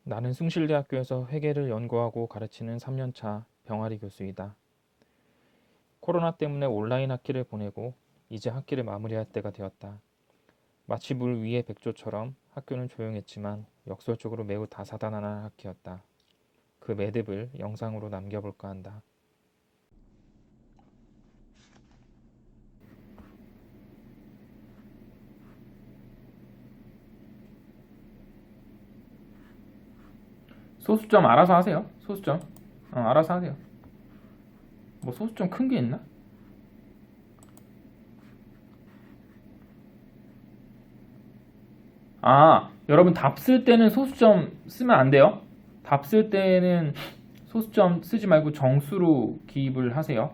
나는 숭실대학교에서 회계를 연구하고 가르치는 3년차 병아리 교수이다. 코로나 때문에 온라인 학기를 보내고 이제 학기를 마무리할 때가 되었다. 마치 물 위의 백조처럼 학교는 조용했지만 역설적으로 매우 다사다난한 학기였다. 그 매듭을 영상으로 남겨볼까 한다. 소수점 알아서 하세요. 소수점. 알아서 하세요. 뭐 소수점 큰 게 있나? 여러분 답 쓸 때는 소수점 쓰면 안 돼요. 답 쓸 때는 소수점 쓰지 말고 정수로 기입을 하세요.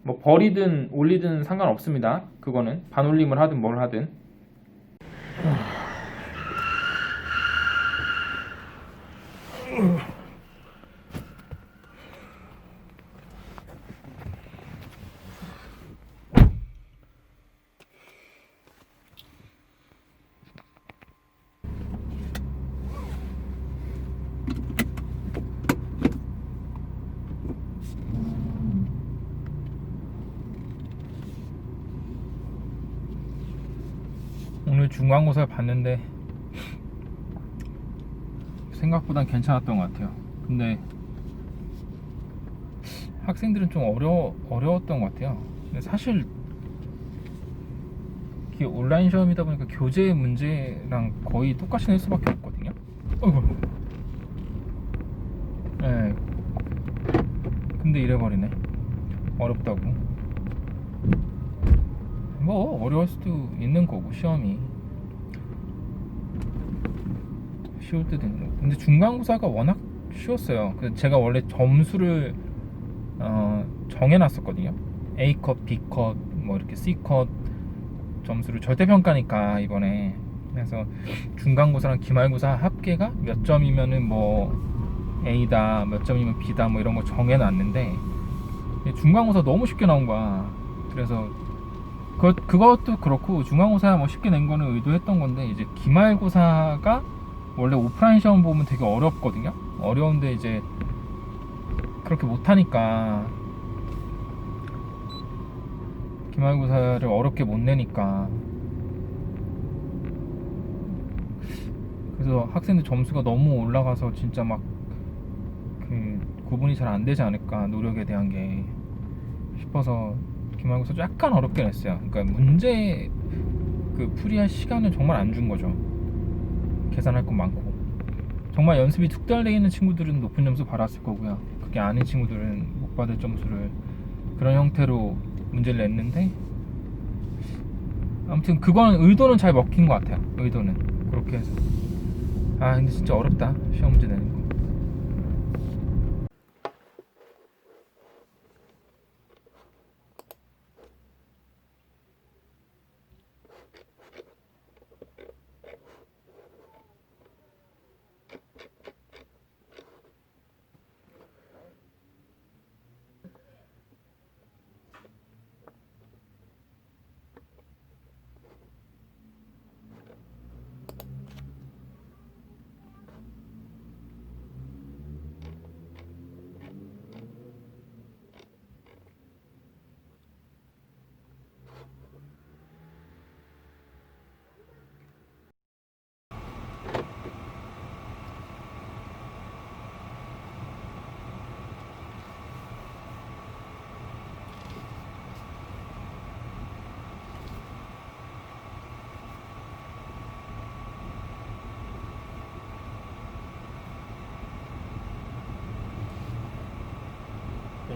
뭐 버리든 올리든 상관없습니다. 그거는 반올림을 하든 뭘 하든. 오늘 중간고사를 봤는데 생각보단 괜찮았던 것 같아요. 근데 학생들은 좀 어려웠던 것 같아요. 근데 사실 이게 온라인 시험이다 보니까 교재 문제랑 거의 똑같이 낼 수밖에 없거든요. 어이구. 네. 근데 이래버리네. 어렵다고. 뭐 어려울 수도 있는 거고 시험이 쉬울 때도 있는 거고. 근데 중간고사가 워낙 쉬웠어요. 제가 원래 점수를 정해놨었거든요. A컷, B컷, 뭐 이렇게 C컷 점수를 절대평가니까 이번에. 그래서 중간고사랑 기말고사 합계가 몇 점이면은 뭐 A다, 몇 점이면 B다 뭐 이런 거 정해놨는데 중간고사 너무 쉽게 나온 거야. 그래서 그것도 그렇고 중간고사 뭐 쉽게 낸 거는 의도했던 건데 이제 기말고사가 원래 오프라인 시험 보면 되게 어렵거든요. 어려운데 이제 그렇게 못하니까 기말고사를 어렵게 못 내니까 그래서 학생들 점수가 너무 올라가서 진짜 막 그 구분이 잘 안 되지 않을까 노력에 대한 게 싶어서 기말고사 약간 어렵게 냈어요. 그러니까 문제 그 풀이할 시간을 정말 안 준 거죠. 계산할 건 많고 정말 연습이 특달돼 있는 친구들은 높은 점수 받았을 거고요. 그게 아닌 친구들은 못 받을 점수를 그런 형태로 문제를 냈는데 아무튼 그건 의도는 잘 먹힌 것 같아요. 의도는 그렇게 해서 근데 진짜 어렵다 시험 문제 내는 거.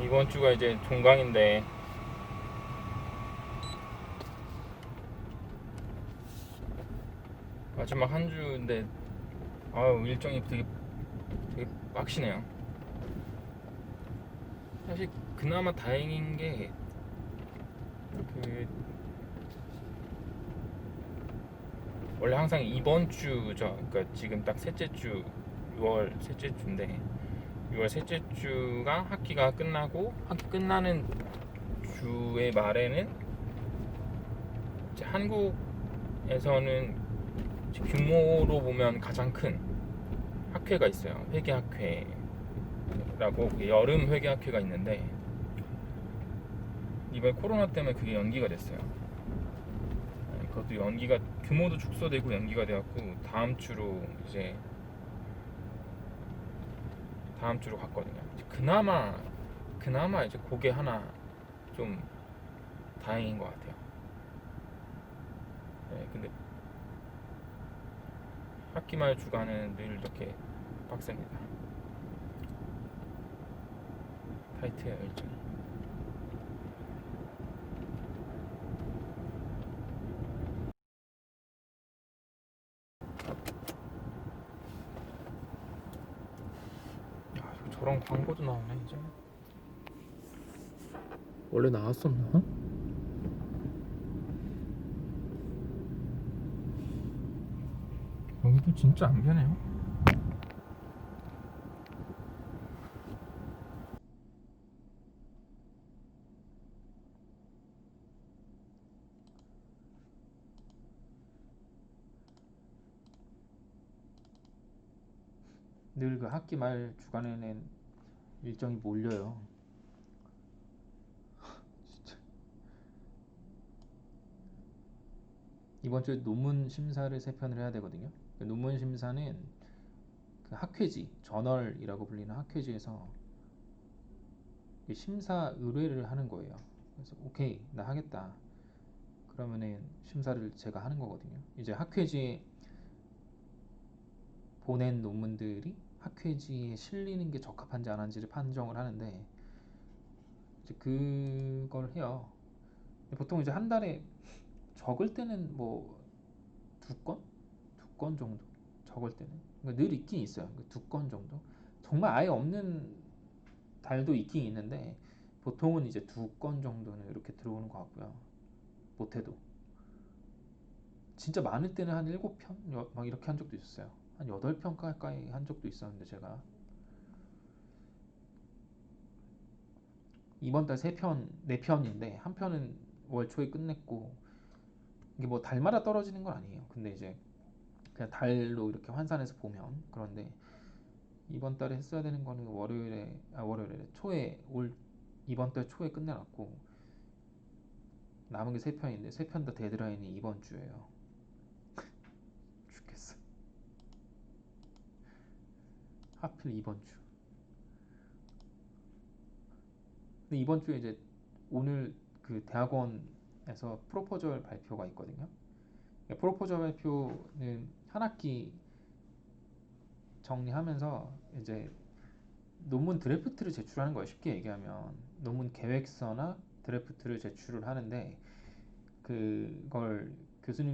이번 주가 이제 종강인데 마지막 한 주인데 일정이 되게 빡시네요. 사실 그나마 다행인 게 원래 항상 이번 주죠. 그러니까 지금 딱 셋째 주 6월 셋째 주인데 6월 셋째 주가 학기가 끝나고 학기 끝나는 주의 말에는 이제 한국에서는 규모로 보면 가장 큰 학회가 있어요. 회계학회라고 여름 회계학회가 있는데 이번 코로나 때문에 그게 연기가 됐어요. 그것도 연기가 규모도 축소되고 연기가 되었고 다음 주로 갔거든요. 그나마 이제 그게 하나 좀 다행인 것 같아요. 근데 학기 말 주간은 늘 이렇게 빡셉니다. 타이트해요, 일정이. 야, 저런 광고도 나오네 이제. 원래 나왔었나? 여기도 진짜 안 변해요. 늘 그 학기 말 주간에는 일정이 몰려요. 진짜. 이번 주에 논문 심사를 3편을 해야 되거든요. 그 논문 심사는 그 학회지, 저널이라고 불리는 학회지에서 심사 의뢰를 하는 거예요. 그래서 오케이, 나 하겠다. 그러면은 심사를 제가 하는 거거든요. 이제 학회지에 보낸 논문들이 학회지에 실리는 게 적합한지 안 한지를 판정을 하는데 이제 그걸 해요. 보통 이제 한 달에 적을 때는 뭐 두 건? 두 건 정도? 적을 때는 그러니까 늘 있긴 있어요. 두 건 정도? 정말 아예 없는 달도 있긴 있는데 보통은 이제 두 건 정도는 이렇게 들어오는 것 같고요. 못해도 진짜 많을 때는 한 7편? 막 이렇게 한 적도 있었어요. 한 8편 가까이 한 적도 있었는데 제가 이번 달 3편, 4편인데 한 편은 월 초에 끝냈고 이게 뭐 달마다 떨어지는 건 아니에요. 근데 이제 그냥 달로 이렇게 환산해서 보면 그런데 이번 달에 했어야 되는 거는 월요일에 초에 이번 달 초에 끝내놨고 남은 게 3편인데 3편 다 데드라인이 이번 주예요. 죽겠어. 하필 이번 주. 근데 이번 주에 이제 오늘 그 대학원에서 프로포절 발표가 있거든요. 프로포절 발표는 한 학기 정리하면서 이제 논문 드래프트를 제출하는 거예요. 쉽게 얘기하면 논문 계획서나 드래프트를 제출을 하는데 그걸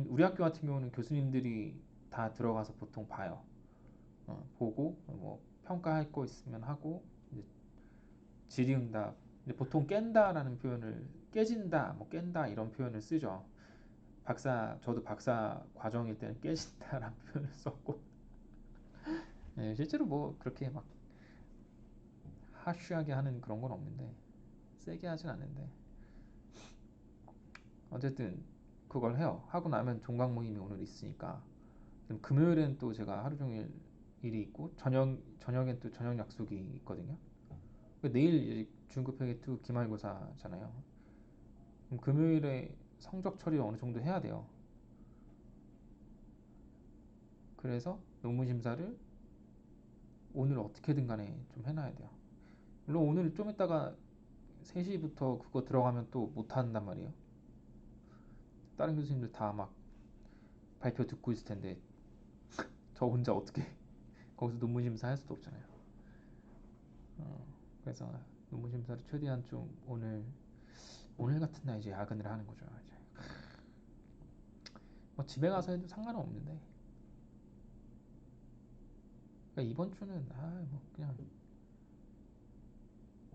우리 학교 같은 경우는 교수님들이 다 들어가서 보통 봐요. 보고 뭐 평가할 거 있으면 하고 이제 질의응답. 보통 깬다라는 표현을 깨진다, 뭐 깬다 이런 표현을 쓰죠. 저도 박사 과정일 때는 깨진다라는 표현을 썼고, 네, 실제로 뭐 그렇게 막 하쉬하게 하는 그런 건 없는데, 세게 하진 않는데, 어쨌든 그걸 해요. 하고 나면 종강 모임이 오늘 있으니까, 그럼 금요일엔 또 제가 하루 종일 일이 있고, 저녁엔 또 저녁 약속이 있거든요. 내일 중급회계 2 기말고사잖아요. 그럼 금요일에 성적 처리를 어느 정도 해야 돼요. 그래서 논문 심사를 오늘 어떻게든 간에 좀 해놔야 돼요. 물론 오늘 좀 이따가 3시부터 그거 들어가면 또 못한단 말이에요. 다른 교수님들 다 막 발표 듣고 있을 텐데 저 혼자 어떻게 거기서 논문 심사 할 수도 없잖아요. 그래서 논문 심사를 최대한 좀 오늘 같은 날 이제 야근을 하는 거죠. 이제 뭐 집에 가서 해도 상관은 없는데 그러니까 이번 주는 뭐 그냥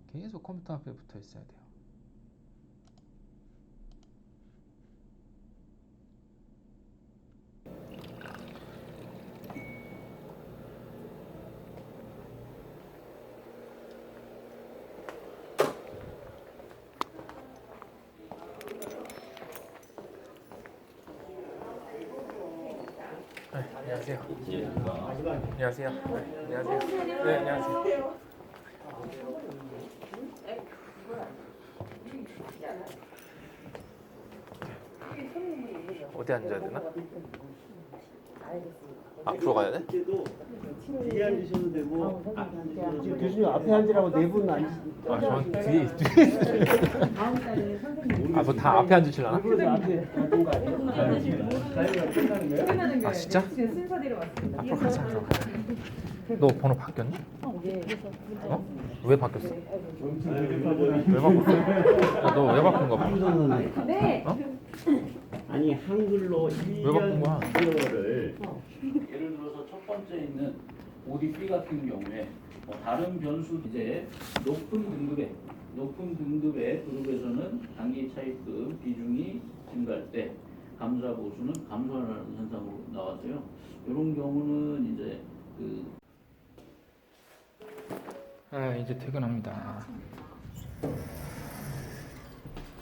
계속 컴퓨터 앞에 붙어 있어야 돼요. 안녕하세요. 안녕하세요. 안녕하세요. 네, 안녕하세요. 어디 앉아야 되나? 앞으로 가야 돼? 뒤에 앉으셔도 되고 앞에 앉으셔도 되고. 지금 교수님 앞에 앉으라고 네 분 앉으시니까. 아, 전 뒤에. 아, 뭐 다 앞에 앉으실라나? 앞에 앉은 거 아니에요? 자유가 끝나는 거예요? 아, 진짜? 지금 순서대로 왔습니다. 앞으로 가자. 너 번호 바뀌었니? 어? 왜 바뀌었어? 왜 바꿨어? 야, 너 왜 바꾼 거야? 네. 어? 아니 한글로 왜 바꾼 거야? 1년을 예를 들어서 첫 번째 있는 ODP 같은 경우에 다른 변수 이제 높은 등급의 그룹에서는 단기 차입금 비중이 증가할 때 감사 보수는 감소하는 현상으로 나왔어요. 이런 경우는 이제 아, 이제 퇴근합니다.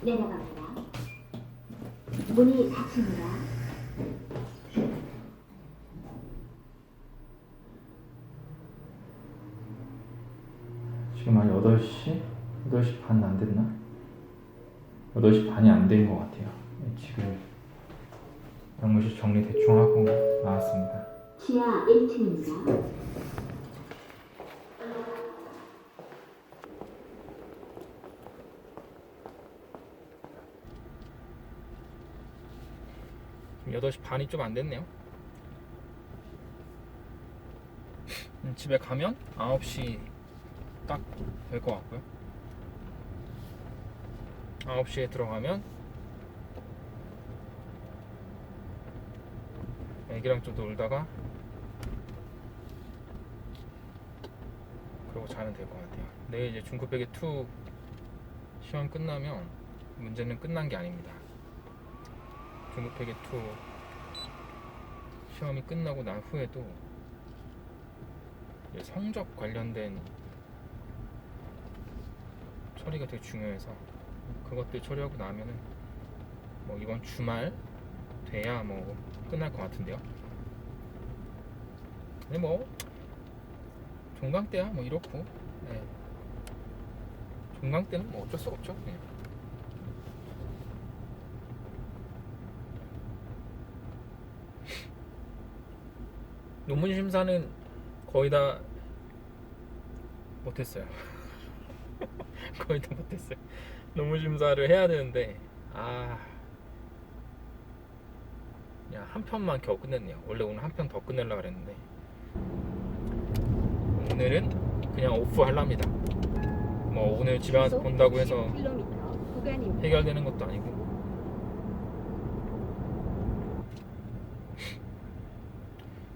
내려갑니다. 문이 닫힙니다. 지금 한 8시? 8시 반 안 됐나? 8시 반이 안 된 것 같아요. 지금 영무실 정리 대충 하고 나왔습니다. 지하 1층입니다. 지금 8시 반이 좀 안 됐네요. 집에 가면 9시 딱 될 것 같고요. 9시에 들어가면 애기랑 좀 놀다가 그러고 자면 될 것 같아요. 내일 이제 중급회계 2 시험 끝나면 문제는 끝난 게 아닙니다. 중급회계 2 시험이 끝나고 난 후에도 성적 관련된 처리가 되게 중요해서 그것들 처리하고 나면은 뭐 이번 주말 돼야 뭐 끝날 것 같은데요. 근데 뭐 종강 때야 뭐 이렇고, 네. 종강 때는 뭐 어쩔 수가 없죠. 네. 논문 심사는 거의 다 못했어요. 거의 다 못했어요. 논문 심사를 해야 되는데 그냥 한 편만 겨우 끝냈네요. 원래 오늘 한 편 더 끝내려고 그랬는데 오늘은 그냥 오프 하랍니다. 뭐 오늘 집에 와서 본다고 해서 해결되는 것도 아니고.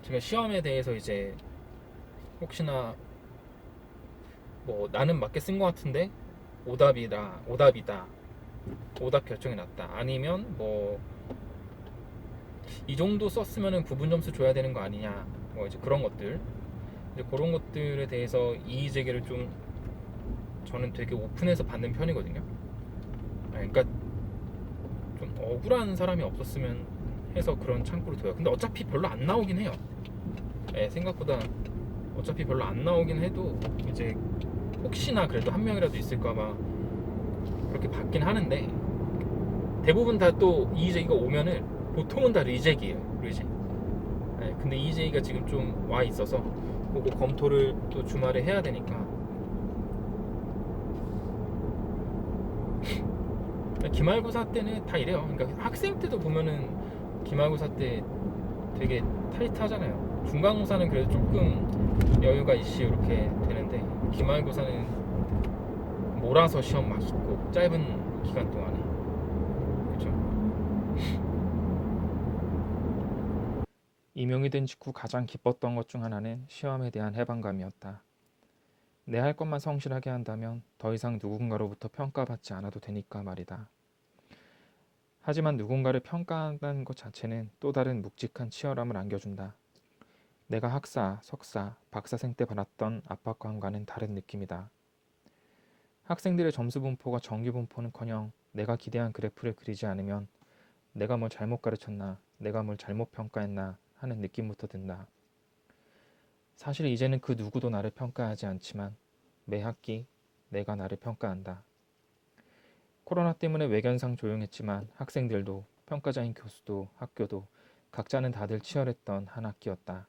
제가 시험에 대해서 이제 혹시나 뭐 나는 맞게 쓴 것 같은데 오답이다, 오답 결정이 났다, 아니면 뭐 이 정도 썼으면은 부분 점수 줘야 되는 거 아니냐, 뭐 이제 그런 것들, 이제 그런 것들에 대해서 이의 제기를 좀 저는 되게 오픈해서 받는 편이거든요. 그러니까 좀 억울한 사람이 없었으면 해서 그런 창구를 둬요. 근데 어차피 별로 안 나오긴 해요. 생각보다 어차피 별로 안 나오긴 해도 이제 혹시나 그래도 한 명이라도 있을까봐 그렇게 받긴 하는데, 대부분 다 또 이의제기가 오면은 보통은 다 리젝이에요. 리젝. 근데 이의제기가 지금 좀 와 있어서 그거 검토를 또 주말에 해야 되니까. 기말고사 때는 다 이래요. 그러니까 학생 때도 보면은 기말고사 때 되게 타이트하잖아요. 중간고사는 그래도 조금 여유가 있이 이렇게 되는데 기말고사는 몰아서 시험 막 있고 짧은 기간 동안에. 그렇죠? 임용이 된 직후 가장 기뻤던 것 중 하나는 시험에 대한 해방감이었다. 내 할 것만 성실하게 한다면 더 이상 누군가로부터 평가받지 않아도 되니까 말이다. 하지만 누군가를 평가한다는 것 자체는 또 다른 묵직한 치열함을 안겨준다. 내가 학사, 석사, 박사생 때 받았던 압박감과는 다른 느낌이다. 학생들의 점수 분포가 정규 분포는커녕 내가 기대한 그래프를 그리지 않으면 내가 뭘 잘못 가르쳤나, 내가 뭘 잘못 평가했나 하는 느낌부터 든다. 사실 이제는 그 누구도 나를 평가하지 않지만 매 학기 내가 나를 평가한다. 코로나 때문에 외견상 조용했지만 학생들도 평가자인 교수도 학교도 각자는 다들 치열했던 한 학기였다.